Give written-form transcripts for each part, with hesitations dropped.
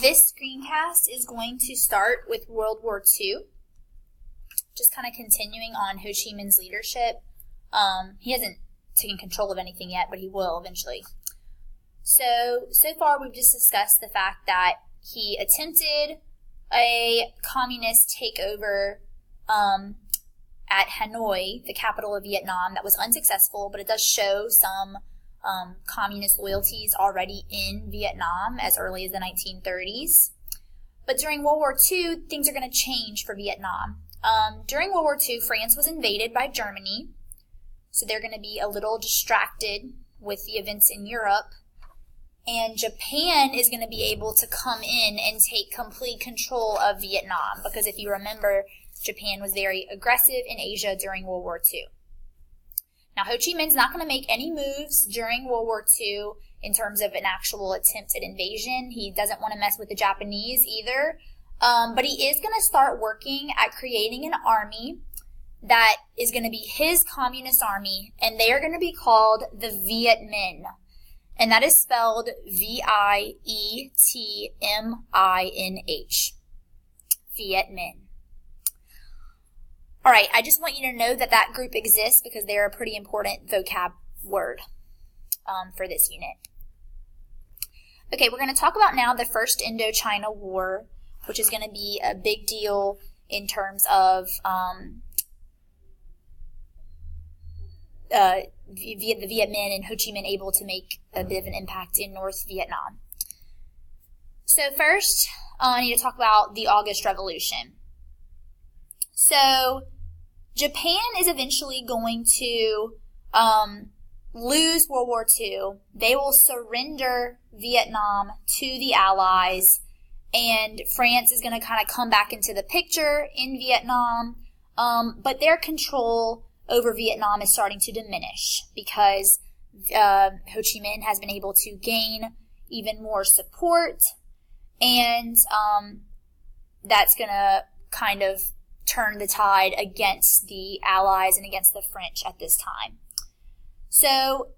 This screencast is going to start with World War II, just kind of continuing on Ho Chi Minh's leadership. He hasn't taken control of anything yet, but he will eventually. So far we've just discussed the fact that he attempted a communist takeover at Hanoi, the capital of Vietnam. That was unsuccessful, but it does show some communist loyalties already in Vietnam as early as the 1930s. But during World War II, things are going to change for Vietnam. During World War II, France was invaded by Germany, so they're going to be a little distracted with the events in Europe. And Japan is going to be able to come in and take complete control of Vietnam, because if you remember, Japan was very aggressive in Asia during World War II. Now, Ho Chi Minh's not going to make any moves during World War II in terms of an actual attempt at invasion. He doesn't want to mess with the Japanese either. But he is going to start working at creating an army that is going to be his communist army, and they are going to be called the Viet Minh. And that is spelled Vietminh. Viet Minh. All right, I just want you to know that that group exists because they're a pretty important vocab word for this unit. Okay, we're going to talk about now the First Indo-China War, which is going to be a big deal in terms of the Viet Minh and Ho Chi Minh able to make a bit of an impact in North Vietnam. So first, I need to talk about the August Revolution. So Japan is eventually going to lose World War II. They will surrender Vietnam to the Allies, and France is going to kind of come back into the picture in Vietnam, but their control over Vietnam is starting to diminish because Ho Chi Minh has been able to gain even more support, and that's going to kind of turn the tide against the Allies and against the French at this time. So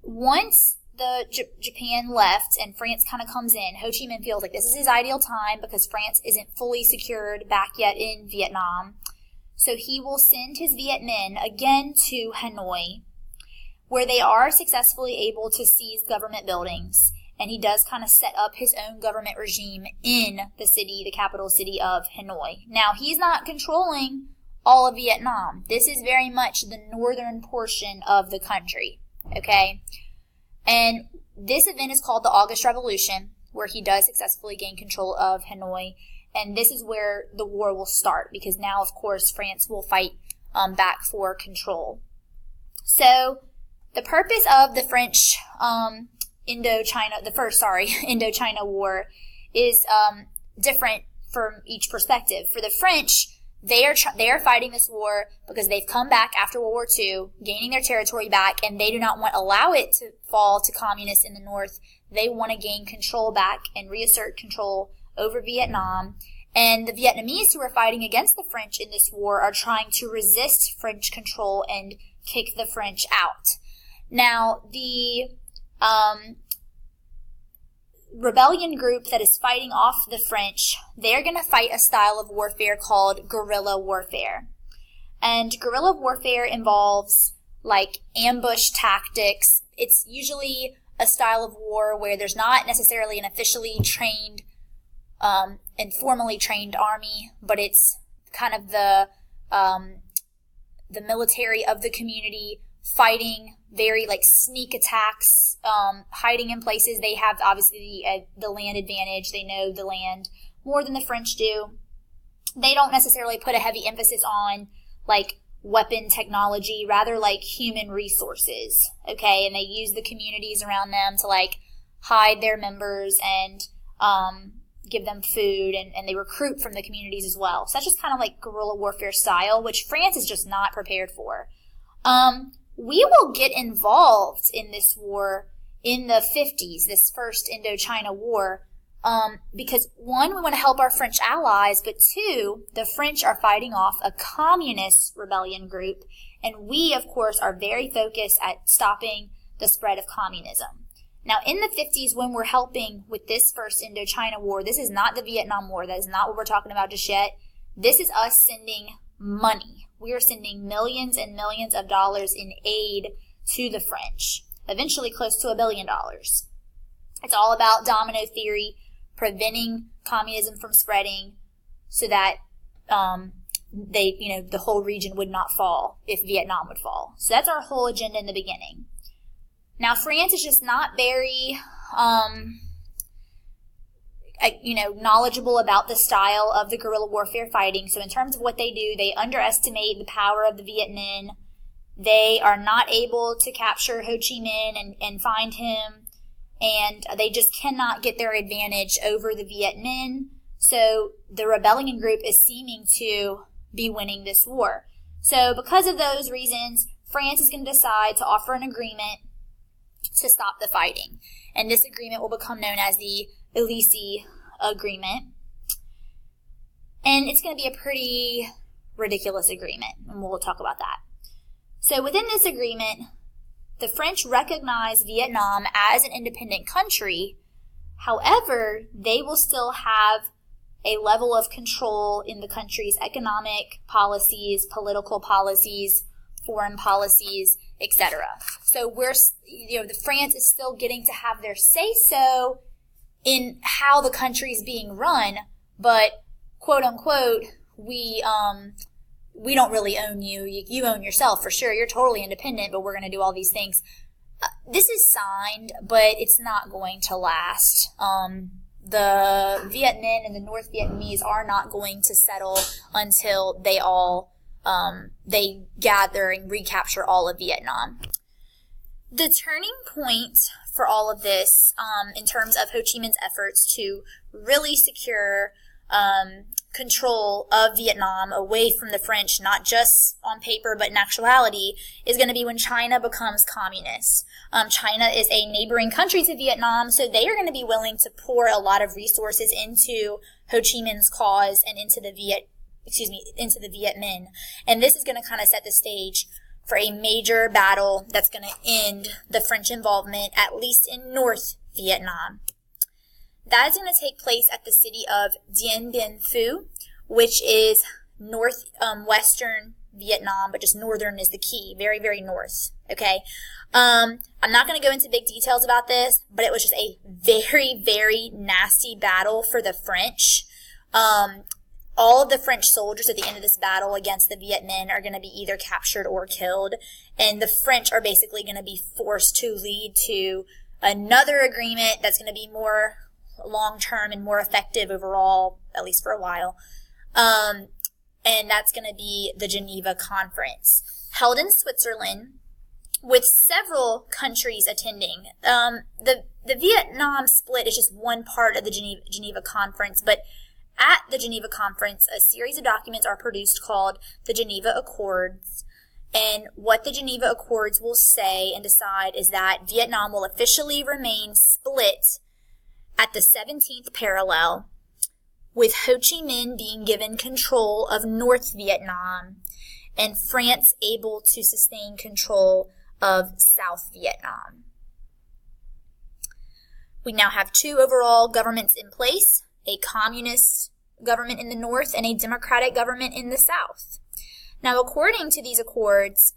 once the Japan left and France kind of comes in, Ho Chi Minh feels like this is his ideal time because France isn't fully secured back yet in Vietnam. So he will send his Viet Minh again to Hanoi, where they are successfully able to seize government buildings. And he does kind of set up his own government regime in the city, the capital city of Hanoi. Now, he's not controlling all of Vietnam. This is very much the northern portion of the country, okay? And this event is called the August Revolution, where he does successfully gain control of Hanoi. And this is where the war will start, because now, of course, France will fight back for control. So the purpose of the French Indo-China War is different from each perspective. For the French, they are fighting this war because they've come back after World War II, gaining their territory back, and they do not want to allow it to fall to communists in the north. They want to gain control back and reassert control over Vietnam. And the Vietnamese who are fighting against the French in this war are trying to resist French control and kick the French out. Now, the rebellion group that is fighting off the French, they're going to fight a style of warfare called guerrilla warfare. And guerrilla warfare involves like ambush tactics. It's usually a style of war where there's not necessarily an officially trained and formally trained army, but it's kind of the military of the community fighting very like sneak attacks, hiding in places. They have obviously the land advantage. They know the land more than the French do. They don't necessarily put a heavy emphasis on like weapon technology, rather like human resources, okay? And they use the communities around them to like hide their members and give them food, and they recruit from the communities as well. So that's just kind of like guerrilla warfare style, which France is just not prepared for. We will get involved in this war in the 50s, this First Indo-China War, because one, we want to help our French allies, but two, the French are fighting off a communist rebellion group, and we, of course, are very focused at stopping the spread of communism. Now, in the 50s, when we're helping with this First Indo-China War, this is not the Vietnam War. That is not what we're talking about just yet. This is us sending money. We are sending millions and millions of dollars in aid to the French, eventually close to $1 billion. It's all about domino theory, preventing communism from spreading so that the whole region would not fall if Vietnam would fall. So that's our whole agenda in the beginning. Now, France is just not very, knowledgeable about the style of the guerrilla warfare fighting. So in terms of what they do, they underestimate the power of the Viet Minh. They are not able to capture Ho Chi Minh and find him. And they just cannot get their advantage over the Viet Minh. So the rebellion group is seeming to be winning this war. So because of those reasons, France is going to decide to offer an agreement to stop the fighting. And this agreement will become known as the Elysee Agreement. And it's going to be a pretty ridiculous agreement, and we'll talk about that. So within this agreement, the French recognize Vietnam as an independent country. However, they will still have a level of control in the country's economic policies, political policies, foreign policies, etc. So the France is still getting to have their say-so in how the country is being run, but quote unquote, we don't really own you. You own yourself for sure. You're totally independent, but we're going to do all these things. This is signed, but it's not going to last. The Viet Minh and the North Vietnamese are not going to settle until they gather and recapture all of Vietnam. The turning point for all of this, in terms of Ho Chi Minh's efforts to really secure control of Vietnam away from the French, not just on paper but in actuality, is going to be when China becomes communist. China is a neighboring country to Vietnam, so they are going to be willing to pour a lot of resources into Ho Chi Minh's cause and into the Viet Minh. And this is going to kind of set the stage for a major battle that's going to end the French involvement, at least in North Vietnam. That is going to take place at the city of Dien Bien Phu, which is western Vietnam, but just northern is the key, very, very north, okay? I'm not going to go into big details about this, but it was just a very, very nasty battle for the French. All of the French soldiers at the end of this battle against the Viet Minh are going to be either captured or killed, and the French are basically going to be forced to lead to another agreement that's going to be more long-term and more effective overall, at least for a while. And that's going to be the Geneva Conference, held in Switzerland, with several countries attending. The Vietnam split is just one part of the Geneva Conference, but at the Geneva Conference, a series of documents are produced called the Geneva Accords. And what the Geneva Accords will say and decide is that Vietnam will officially remain split at the 17th parallel, with Ho Chi Minh being given control of North Vietnam and France able to sustain control of South Vietnam. We now have two overall governments in place, a communist government in the north and a democratic government in the south. Now, according to these accords,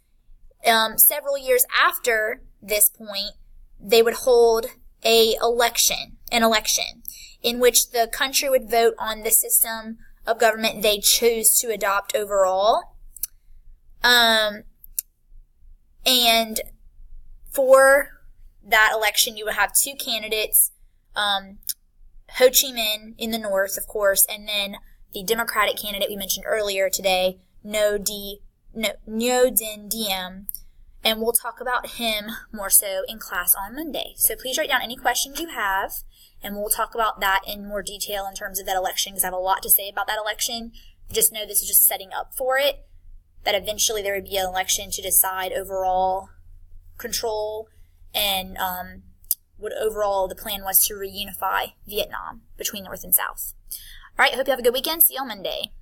several years after this point, they would hold an election in which the country would vote on the system of government they choose to adopt overall. And for that election, you would have two candidates, Ho Chi Minh in the north, of course, and then the Democratic candidate we mentioned earlier today, Ngo Dinh Diem, and we'll talk about him more so in class on Monday. So please write down any questions you have, and we'll talk about that in more detail in terms of that election, because I have a lot to say about that election. Just know this is just setting up for it, that eventually there would be an election to decide overall control, and what overall the plan was to reunify Vietnam between North and South. All right, hope you have a good weekend. See you on Monday.